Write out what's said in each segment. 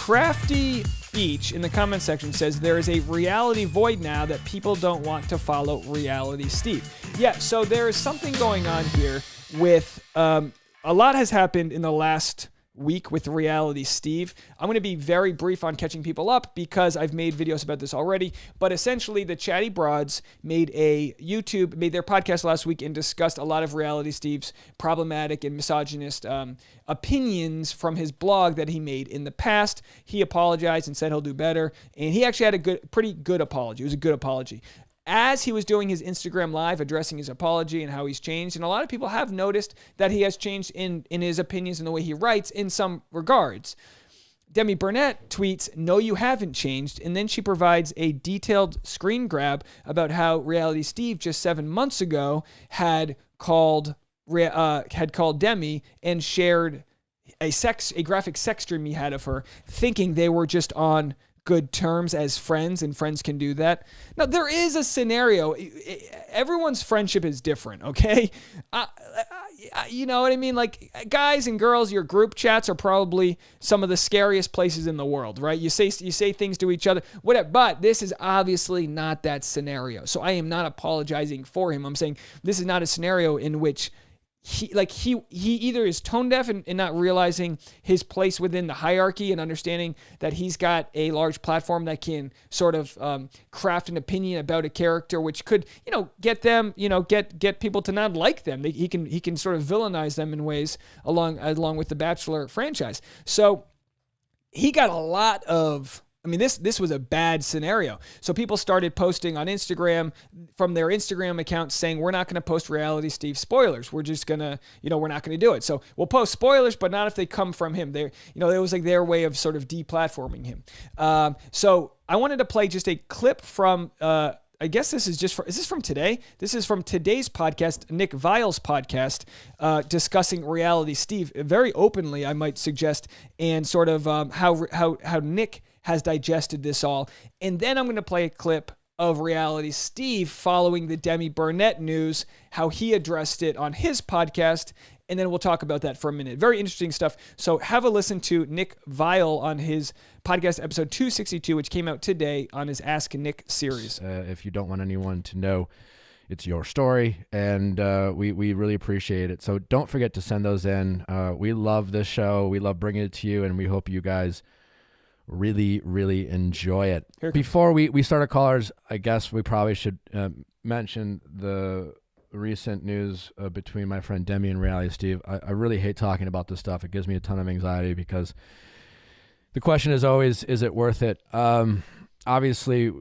Crafty Beach in the comment section says there is a reality void now that people don't want to follow Reality Steve. Yeah, so there is something going on here with a lot has happened in the last week with Reality Steve. I'm going to be very brief on catching people up because I've made videos about this already, but essentially the Chatty Broads made their podcast last week and discussed a lot of Reality Steve's problematic and misogynist opinions from his blog that he made in the past. He apologized and said he'll do better, and he actually had a pretty good apology. It was a good apology. As he was doing his Instagram Live addressing his apology and how he's changed, and a lot of people have noticed that he has changed in his opinions and the way he writes in some regards. Demi Burnett tweets, "No, you haven't changed," and then she provides a detailed screen grab about how Reality Steve just 7 months ago had called Demi and shared a graphic sex dream he had of her, thinking they were just on good terms as friends, and friends can do that. Now, there is a scenario. Everyone's friendship is different, okay? You know what I mean? Like, guys and girls, your group chats are probably some of the scariest places in the world, right? You say things to each other, whatever. But this is obviously not that scenario. So I am not apologizing for him. I'm saying this is not a scenario in which he either is tone deaf and not realizing his place within the hierarchy and understanding that he's got a large platform that can sort of craft an opinion about a character, which could, get them, get people to not like them. He can sort of villainize them in ways along with the Bachelor franchise. So he got a lot of. I mean, this was a bad scenario. So people started posting on Instagram from their Instagram accounts saying, we're not going to post Reality Steve spoilers. We're just going to, we're not going to do it. So we'll post spoilers, but not if they come from him. It was like their way of sort of deplatforming him. So I wanted to play just a clip from, I guess is this from today? This is from today's podcast, Nick Viall's podcast, discussing Reality Steve very openly, I might suggest, and sort of how Nick has digested this all. And then I'm going to play a clip of Reality Steve following the Demi Burnett news, how he addressed it on his podcast, and then we'll talk about that for a minute. Very interesting stuff. So have a listen to Nick Viall on his podcast episode 262, which came out today on his Ask Nick series. If you don't want anyone to know, it's your story, and we really appreciate it. So don't forget to send those in. We love this show. We love bringing it to you, and we hope you guys really, really enjoy it. Before we start our callers, I guess we probably should mention the recent news between my friend Demi and Reality Steve. I really hate talking about this stuff. It gives me a ton of anxiety because the question is always, is it worth it? Obviously,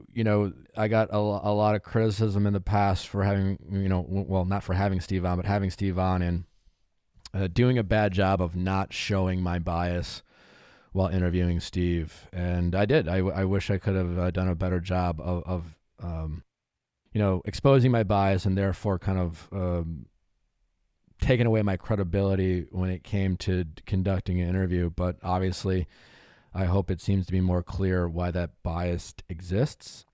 I got a lot of criticism in the past for having, not for having Steve on, but having Steve on and doing a bad job of not showing my bias while interviewing Steve. And I did. I wish I could have done a better job of exposing my bias and therefore kind of taking away my credibility when it came to conducting an interview. But obviously, I hope it seems to be more clear why that bias exists,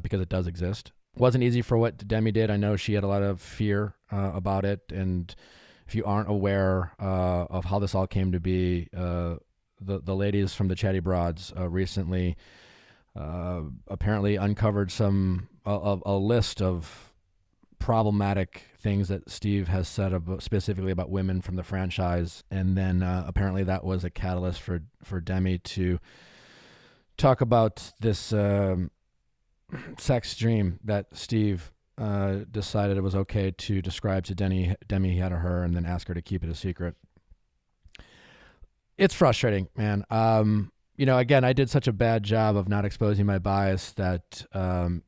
because it does exist. It wasn't easy for what Demi did. I know she had a lot of fear about it. And if you aren't aware of how this all came to be, the ladies from the Chatty Broads recently apparently uncovered a list of problematic things that Steve has said specifically about women from the franchise, and then apparently that was a catalyst for Demi to talk about this sex dream that Steve decided it was okay to describe to Demi he had of her, and then ask her to keep it a secret. It's frustrating, man. Again, I did such a bad job of not exposing my bias that, I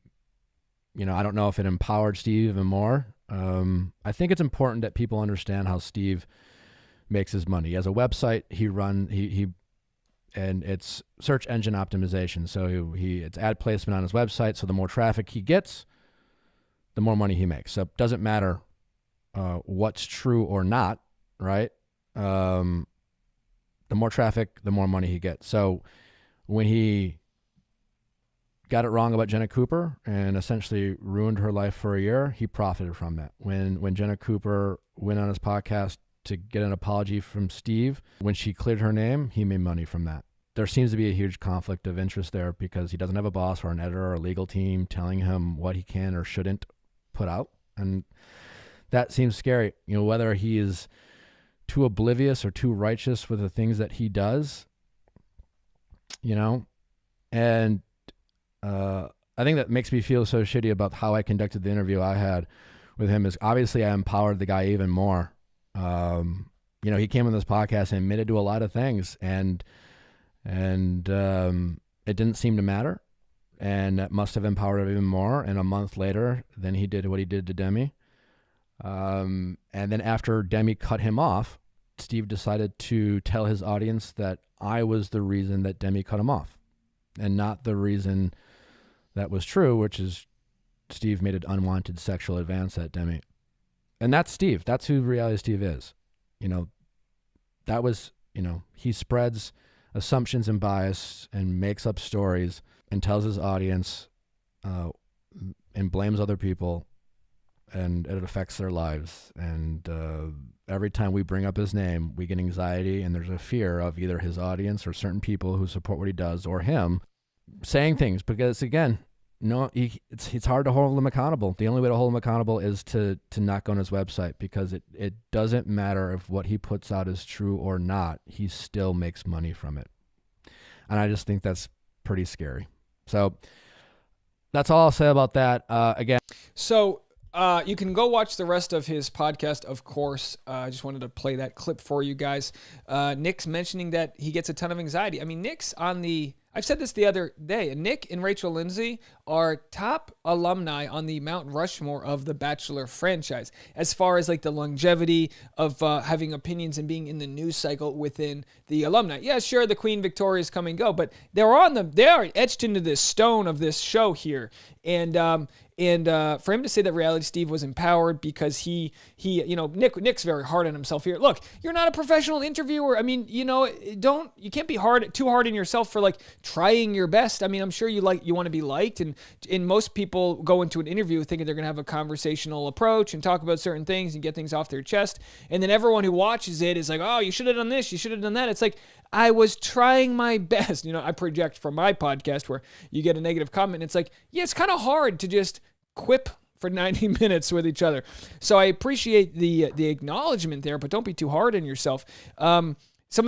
don't know if it empowered Steve even more. I think it's important that people understand how Steve makes his money. He has a website and it's search engine optimization. So it's ad placement on his website. So the more traffic he gets, the more money he makes. So it doesn't matter what's true or not, right? The more traffic, the more money he gets. So when he got it wrong about Jenna Cooper and essentially ruined her life for a year, he profited from that. When Jenna Cooper went on his podcast to get an apology from Steve, when she cleared her name, he made money from that. there seems to be a huge conflict of interest there because he doesn't have a boss or an editor or a legal team telling him what he can or shouldn't put out. And that seems scary. You know, whether he is too oblivious or too righteous with the things that he does, you know, and I think that makes me feel so shitty about how I conducted the interview I had with him is obviously I empowered the guy even more. You know, he came on this podcast and admitted to a lot of things, and it didn't seem to matter, and that must have empowered him even more. And a month later, then he did what he did to Demi. And then after Demi cut him off, Steve decided to tell his audience that I was the reason that Demi cut him off, and not the reason that was true, which is Steve made an unwanted sexual advance at Demi. And that's Steve. That's who Reality Steve is. You know, that was, you know, he spreads assumptions and bias and makes up stories and tells his audience and blames other people, and it affects their lives. And every time we bring up his name, we get anxiety, and there's a fear of either his audience or certain people who support what he does or him saying things, because again, it's hard to hold him accountable. The only way to hold him accountable is to not go on his website, because it doesn't matter if what he puts out is true or not. He still makes money from it. And I just think that's pretty scary. So that's all I'll say about that. Again. So you can go watch the rest of his podcast, of course. I just wanted to play that clip for you guys. Nick's mentioning that he gets a ton of anxiety. I mean, Nick's I've said this the other day, Nick and Rachel Lindsay are top alumni on the Mount Rushmore of the Bachelor franchise, as far as like the longevity of having opinions and being in the news cycle within the alumni. Yeah, sure, the Queen Victoria's come and go, but they are etched into this stone of this show here. And for him to say that Reality Steve was empowered because he you know, Nick's very hard on himself here. Look, you're not a professional interviewer. I mean, you know, you can't be too hard on yourself for like trying your best. I mean, I'm sure you want to be liked, and most people go into an interview thinking they're going to have a conversational approach and talk about certain things and get things off their chest. And then everyone who watches it is like, oh, you should have done this, you should have done that. It's like, I was trying my best. You know, I project from my podcast where you get a negative comment, and it's like, yeah, it's kind of hard to just quip for 90 minutes with each other. So I appreciate the acknowledgement there, but don't be too hard on yourself. Some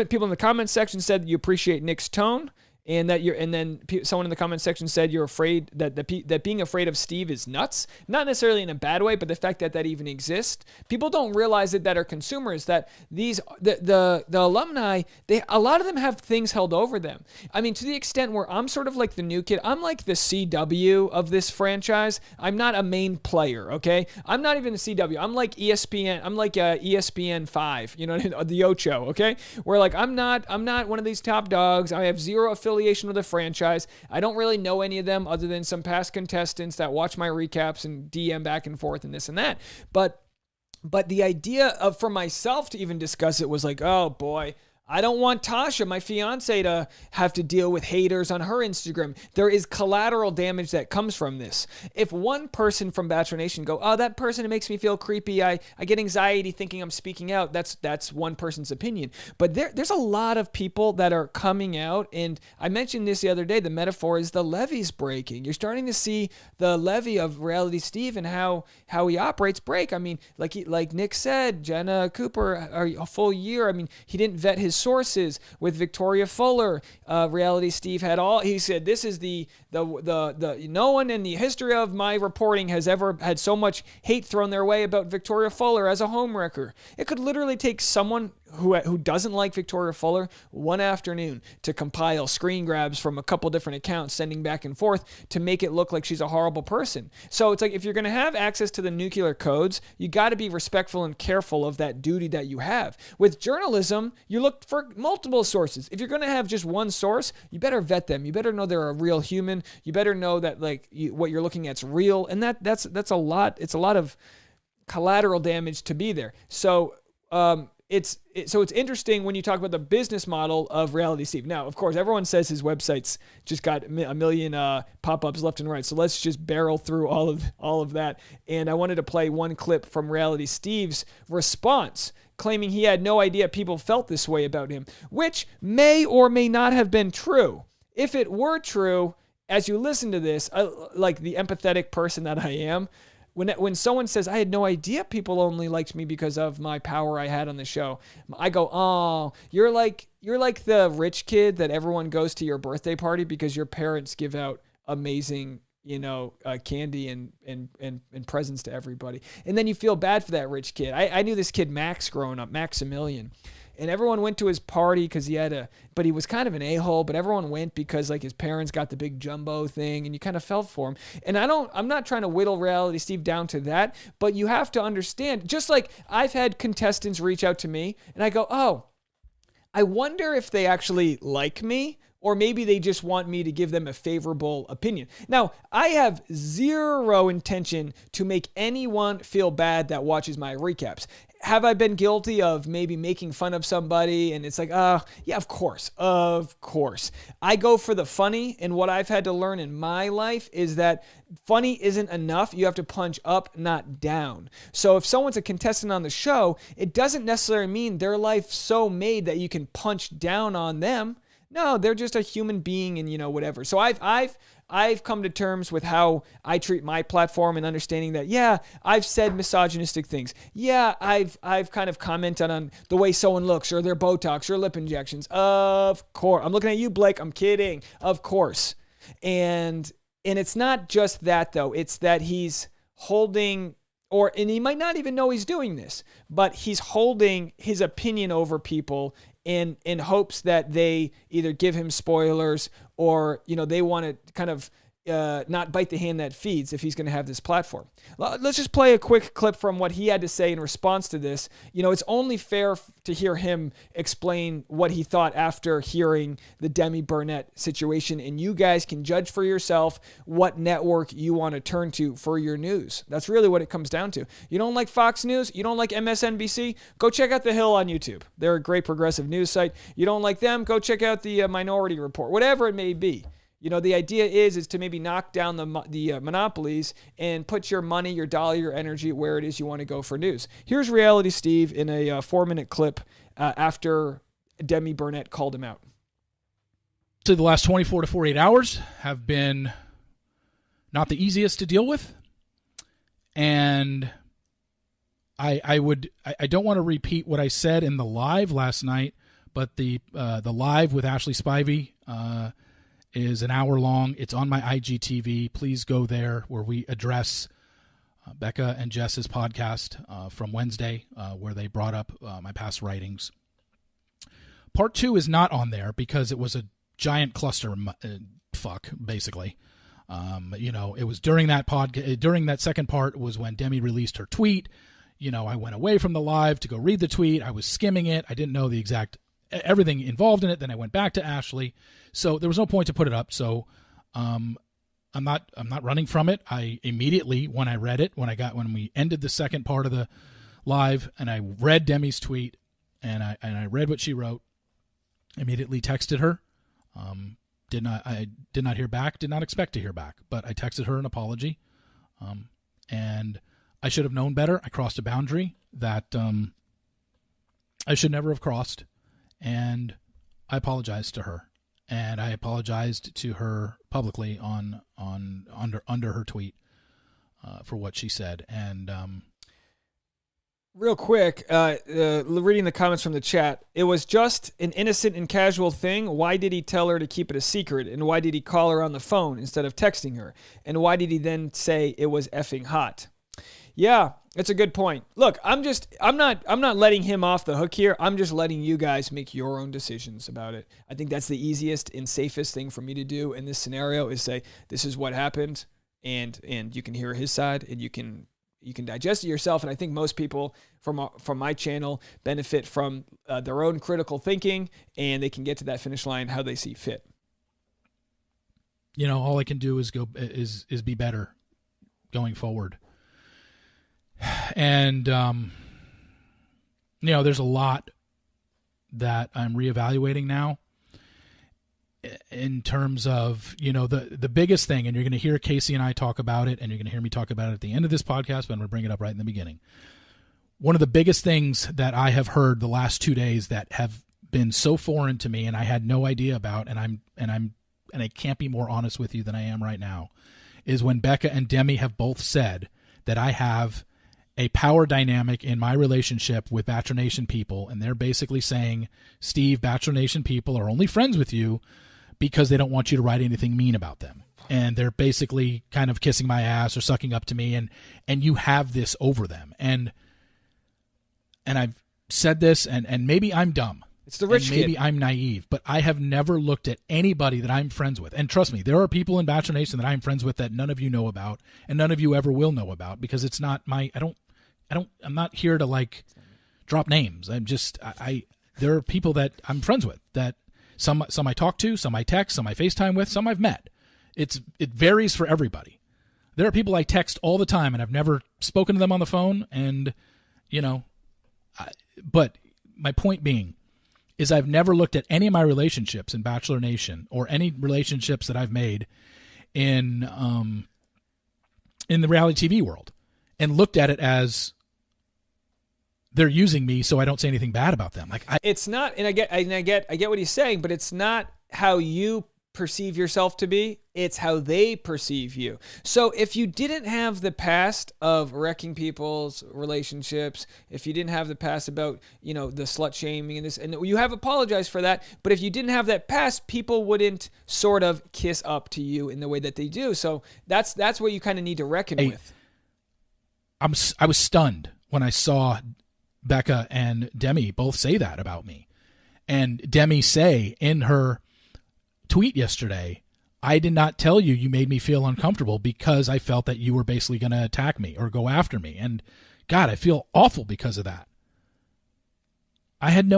people in the comments section said you appreciate Nick's tone, and then someone in the comment section said you're afraid that being afraid of Steve is nuts. Not necessarily in a bad way, but the fact that even exists. People don't realize that are consumers, that the alumni, a lot of them have things held over them. I mean, to the extent where I'm sort of like the new kid. I'm like the CW of this franchise. I'm not a main player, okay? I'm not even the CW. I'm like ESPN. I'm like ESPN 5, you know, the Ocho, okay? Where like I'm not one of these top dogs. I have zero affiliation with the franchise. I don't really know any of them other than some past contestants that watch my recaps and DM back and forth and this and that. But the idea of for myself to even discuss it was like, oh boy, I don't want Tasha, my fiance, to have to deal with haters on her Instagram. There is collateral damage that comes from this. If one person from Bachelor Nation go, oh, that person, it makes me feel creepy, I get anxiety thinking I'm speaking out, that's one person's opinion. But there's a lot of people that are coming out, and I mentioned this the other day, the metaphor is the levee's breaking. You're starting to see the levee of Reality Steve and how he operates break. I mean, like Nick said, Jenna Cooper, a full year, I mean, he didn't vet his sources with Victoria Fuller. Reality Steve he said, this is the no one in the history of my reporting has ever had so much hate thrown their way about Victoria Fuller as a homewrecker. It could literally take someone who doesn't like Victoria Fuller one afternoon to compile screen grabs from a couple different accounts sending back and forth to make it look like she's a horrible person. So it's like, if you're going to have access to the nuclear codes, you got to be respectful and careful of that duty that you have. With journalism, you look for multiple sources. If you're going to have just one source, you better vet them. You better know they're a real human. You better know that what you're looking at's real. And that's a lot. It's a lot of collateral damage to be there. So so it's interesting when you talk about the business model of Reality Steve. Now, of course, everyone says his website's just got a million pop-ups left and right. So let's just barrel through all of that. And I wanted to play one clip from Reality Steve's response, claiming he had no idea people felt this way about him, which may or may not have been true. If it were true, as you listen to this, like the empathetic person that I am, when someone says, I had no idea people only liked me because of my power I had on the show, I go, oh, you're like the rich kid that everyone goes to your birthday party because your parents give out amazing, candy and presents to everybody. And then you feel bad for that rich kid. I knew this kid, Max, growing up, Maximilian. And everyone went to his party because but he was kind of an a-hole, but everyone went because like his parents got the big jumbo thing and you kind of felt for him. And I'm not trying to whittle Reality Steve down to that, but you have to understand, just like I've had contestants reach out to me and I go, oh, I wonder if they actually like me, or maybe they just want me to give them a favorable opinion. Now, I have zero intention to make anyone feel bad that watches my recaps. Have I been guilty of maybe making fun of somebody? And it's like, yeah, of course. I go for the funny. And what I've had to learn in my life is that funny isn't enough. You have to punch up, not down. So if someone's a contestant on the show, it doesn't necessarily mean their life's so made that you can punch down on them. No, they're just a human being and, whatever. So I've come to terms with how I treat my platform and understanding that, yeah, I've said misogynistic things. Yeah, I've kind of commented on the way someone looks or their Botox or lip injections. Of course. I'm looking at you, Blake. I'm kidding. Of course. And it's not just that, though. It's that he's holding, and he might not even know he's doing this, but he's holding his opinion over people in hopes that they either give him spoilers or, they want to kind of not bite the hand that feeds if he's going to have this platform. Let's just play a quick clip from what he had to say in response to this. It's only fair to hear him explain what he thought after hearing the Demi Burnett situation, and you guys can judge for yourself what network you want to turn to for your news. That's really what it comes down to. You don't like Fox News? You don't like MSNBC? Go check out The Hill on YouTube. They're a great progressive news site. You don't like them? Go check out the Minority Report, whatever it may be. The idea is to maybe knock down the monopolies and put your money, your dollar, your energy where it is you want to go for news. Here's Reality Steve in a 4-minute clip after Demi Burnett called him out. So the last 24 to 48 hours have been not the easiest to deal with. And I don't want to repeat what I said in the live last night, but the live with Ashley Spivey is an hour long. It's on my IGTV. Please go there, where we address Becca and Jess's podcast from Wednesday, where they brought up my past writings. Part 2 is not on there because it was a giant cluster fuck, basically. It was during that second part was when Demi released her tweet. I went away from the live to go read the tweet. I was skimming it. I didn't know the exact everything involved in it. Then I went back to Ashley. So there was no point to put it up. So I'm not running from it. I immediately, when I read it, when we ended the second part of the live and I read Demi's tweet and I read what she wrote, immediately texted her. I did not hear back, did not expect to hear back, but I texted her an apology. And I should have known better. I crossed a boundary that I should never have crossed. And I apologized to her, and I apologized to her publicly under her tweet for what she said. And real quick, reading the comments from the chat, it was just an innocent and casual thing. Why did he tell her to keep it a secret? And why did he call her on the phone instead of texting her? And why did he then say it was effing hot? Yeah, it's a good point. Look, I'm not letting him off the hook here. I'm just letting you guys make your own decisions about it. I think that's the easiest and safest thing for me to do in this scenario is say, this is what happened, and you can hear his side, and you can digest it yourself. And I think most people from my channel benefit from their own critical thinking, and they can get to that finish line how they see fit. All I can do is be better going forward. And, there's a lot that I'm reevaluating now in terms of, the biggest thing, and you're going to hear Casey and I talk about it, and you're going to hear me talk about it at the end of this podcast, but I'm going to bring it up right in the beginning. One of the biggest things that I have heard the last 2 days that have been so foreign to me and I had no idea about, and I can't be more honest with you than I am right now, is when Becca and Demi have both said that I have a power dynamic in my relationship with Bachelor Nation people, and they're basically saying, Steve, Bachelor Nation people are only friends with you because they don't want you to write anything mean about them. And they're basically kind of kissing my ass or sucking up to me, and you have this over them. And I've said this, and maybe I'm dumb. It's the rich kid. Maybe I'm naive, but I have never looked at anybody that I'm friends with. And trust me, there are people in Bachelor Nation that I'm friends with that none of you know about, and none of you ever will know about, because it's not I'm not here to like drop names. There are people that I'm friends with, that some I talk to, some I text, some I FaceTime with, some I've met. It varies for everybody. There are people I text all the time and I've never spoken to them on the phone. And, but my point being is I've never looked at any of my relationships in Bachelor Nation or any relationships that I've made in the reality TV world and looked at it as they're using me so I don't say anything bad about them. It's not, and I get what he's saying, but it's not how you perceive yourself to be, it's how they perceive you. So if you didn't have the past of wrecking people's relationships, if you didn't have the past about, the slut shaming and this, and you have apologized for that, but if you didn't have that past, people wouldn't sort of kiss up to you in the way that they do. So that's what you kind of need to reckon with. I was stunned when I saw Becca and Demi both say that about me. And Demi say in her tweet yesterday, I did not tell you you made me feel uncomfortable because I felt that you were basically going to attack me or go after me. And God, I feel awful because of that. I had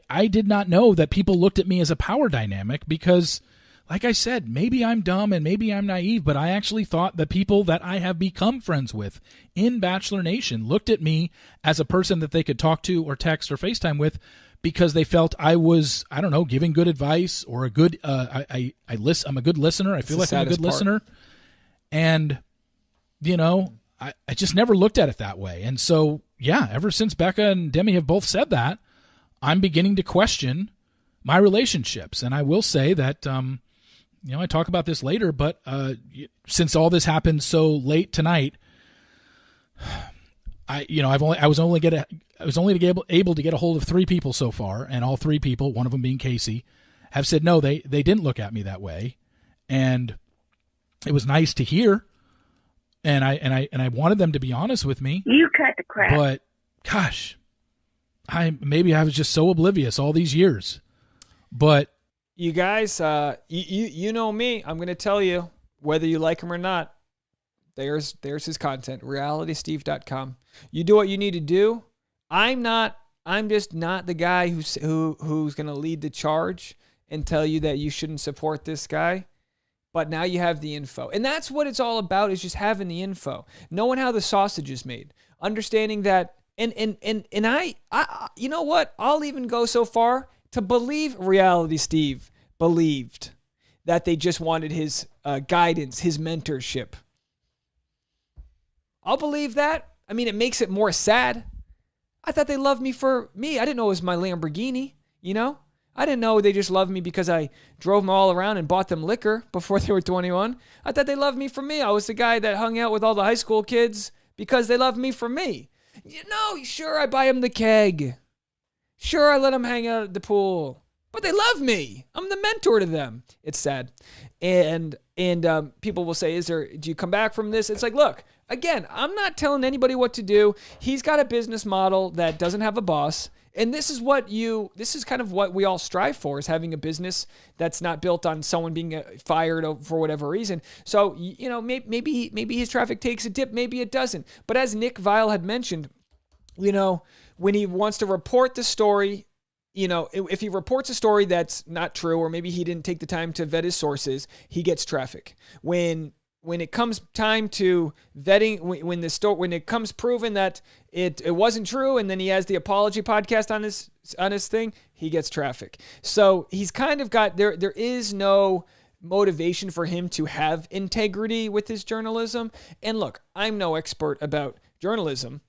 I did not know that people looked at me as a power dynamic because, like I said, maybe I'm dumb and maybe I'm naive, but I actually thought the people that I have become friends with in Bachelor Nation looked at me as a person that they could talk to or text or FaceTime with because they felt I was, I don't know, giving good advice or a good, I'm a good listener. I feel like I'm a good listener. And, I just never looked at it that way. And so, yeah, ever since Becca and Demi have both said that, I'm beginning to question my relationships. And I will say that, I talk about this later, but since all this happened so late tonight, I was only able to get a hold of 3 people so far, and all 3 people, one of them being Casey, have said no, they didn't look at me that way, and it was nice to hear, and I wanted them to be honest with me. You cut the crap. But gosh, maybe I was just so oblivious all these years, but. You guys, you know me. I'm going to tell you, whether you like him or not, there's his content, realitysteve.com. You do what you need to do. I'm just not the guy who's going to lead the charge and tell you that you shouldn't support this guy. But now you have the info. And that's what it's all about, is just having the info. Knowing how the sausage is made. Understanding that, and I you know what? I'll even go so far to believe Reality Steve believed that they just wanted his guidance, his mentorship. I'll believe that. I mean, it makes it more sad. I thought they loved me for me. I didn't know it was my Lamborghini, I didn't know they just loved me because I drove them all around and bought them liquor before they were 21. I thought they loved me for me. I was the guy that hung out with all the high school kids because they loved me for me. Sure, I buy them the keg. Sure, I let them hang out at the pool, but they love me. I'm the mentor to them. It's sad. And people will say, do you come back from this? It's like, look, again, I'm not telling anybody what to do. He's got a business model that doesn't have a boss. And this is kind of what we all strive for, is having a business that's not built on someone being fired for whatever reason. So, maybe his traffic takes a dip, maybe it doesn't. But as Nick Viall had mentioned, when he wants to report the story, if he reports a story that's not true, or maybe he didn't take the time to vet his sources, he gets traffic. When when it comes time to vetting, when it comes proven that it wasn't true, and then he has the apology podcast on his thing, he gets traffic. So he's kind of got there is no motivation for him to have integrity with his journalism. And look, I'm no expert about journalism.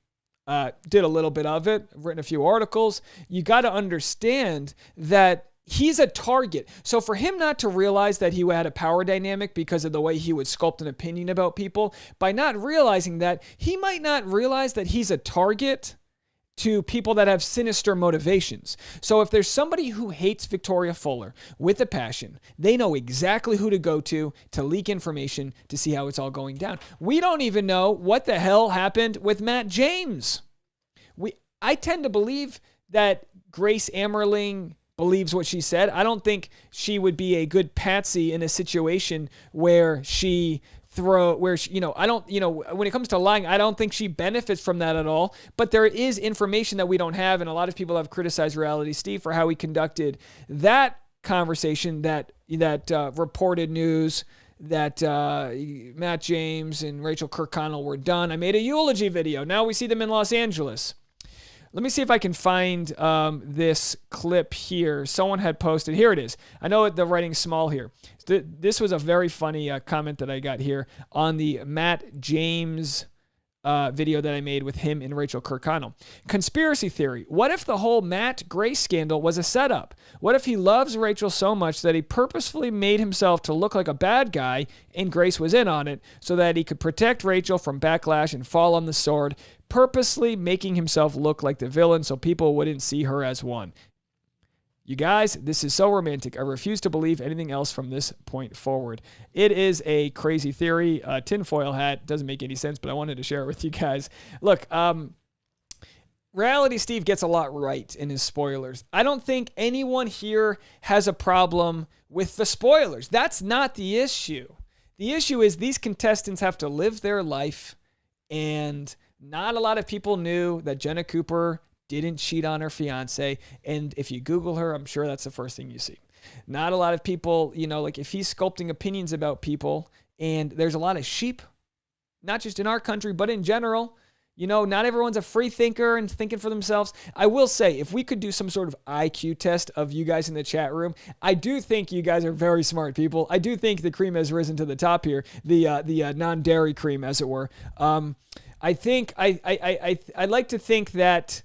Did a little bit of it, written a few articles. You got to understand that he's a target. So for him not to realize that he had a power dynamic because of the way he would sculpt an opinion about people, by not realizing that, he might not realize that he's a target to people that have sinister motivations. So if there's somebody who hates Victoria Fuller with a passion, they know exactly who to go to leak information to see how it's all going down. We don't even know what the hell happened with Matt James. I tend to believe that Grace Amerling believes what she said. I don't think she would be a good patsy in a situation where when it comes to lying, I don't think she benefits from that at all. But there is information that we don't have, and a lot of people have criticized Reality Steve for how he conducted that conversation, that reported news that Matt James and Rachel Kirkconnell were done. I made a eulogy video. Now we see them in Los Angeles. Let me see if I can find this clip here. Someone had posted. Here it is. I know the writing's small here. This was a very funny comment that I got here on the Matt James video that I made with him and Rachel Kirkconnell. Conspiracy theory. What if the whole Matt Grace scandal was a setup? What if he loves Rachel so much that he purposefully made himself to look like a bad guy and Grace was in on it so that he could protect Rachel from backlash and fall on the sword, purposely making himself look like the villain so people wouldn't see her as one? You guys, this is so romantic. I refuse to believe anything else from this point forward. It is a crazy theory. Tinfoil hat. Doesn't make any sense, but I wanted to share it with you guys. Look, Reality Steve gets a lot right in his spoilers. I don't think anyone here has a problem with the spoilers. That's not the issue. The issue is these contestants have to live their life, and not a lot of people knew that Jenna Cooper didn't cheat on her fiance. And if you Google her, I'm sure that's the first thing you see. Not a lot of people, like if he's sculpting opinions about people, and there's a lot of sheep, not just in our country, but in general, not everyone's a free thinker and thinking for themselves. I will say, if we could do some sort of IQ test of you guys in the chat room, I do think you guys are very smart people. I do think the cream has risen to the top here, the non-dairy cream, as it were. I think I like to think that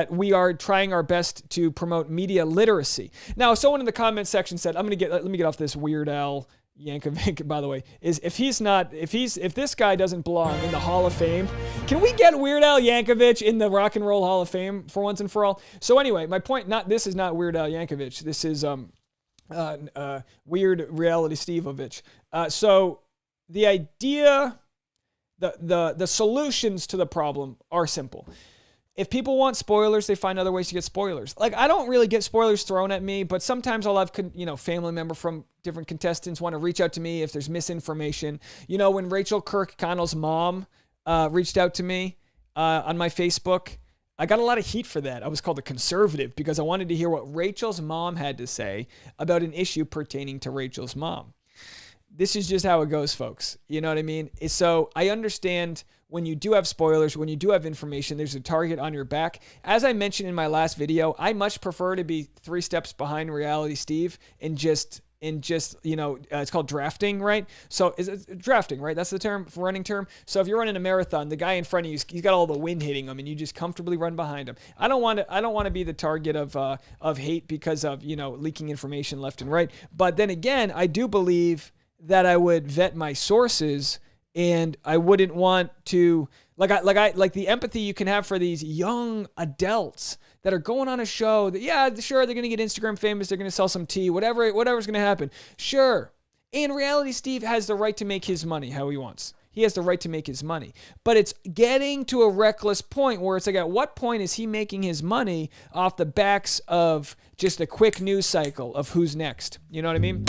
we are trying our best to promote media literacy. Now, someone in the comment section said, let me get off this Weird Al Yankovic, by the way, if this guy doesn't belong in the Hall of Fame, can we get Weird Al Yankovic in the Rock and Roll Hall of Fame for once and for all? So anyway, my point, this is not Weird Al Yankovic. This is Weird Reality Steve-ovich. So the idea, the solutions to the problem are simple. If people want spoilers, they find other ways to get spoilers. Like, I don't really get spoilers thrown at me, but sometimes I'll have, family member from different contestants want to reach out to me if there's misinformation. When Rachel Kirkconnell's mom reached out to me on my Facebook, I got a lot of heat for that. I was called a conservative because I wanted to hear what Rachel's mom had to say about an issue pertaining to Rachel's mom. This is just how it goes, folks. You know what I mean? So I understand when you do have spoilers, when you do have information, there's a target on your back. As I mentioned in my last video, I much prefer to be 3 steps behind Reality Steve and just it's called drafting, right? So it's drafting, right? That's the term, for running term. So if you're running a marathon, the guy in front of you, he's got all the wind hitting him, and you just comfortably run behind him. I don't want to be the target of hate because of leaking information left and right. But then again, I do believe that I would vet my sources, and I wouldn't want to like the empathy you can have for these young adults that are going on a show that, yeah, sure, they're going to get Instagram famous, they're going to sell some tea, whatever's going to happen. Sure. And Reality Steve has the right to make his money how he wants. He has the right to make his money. But it's getting to a reckless point where it's like, at what point is he making his money off the backs of just a quick news cycle of who's next? You know what I mean?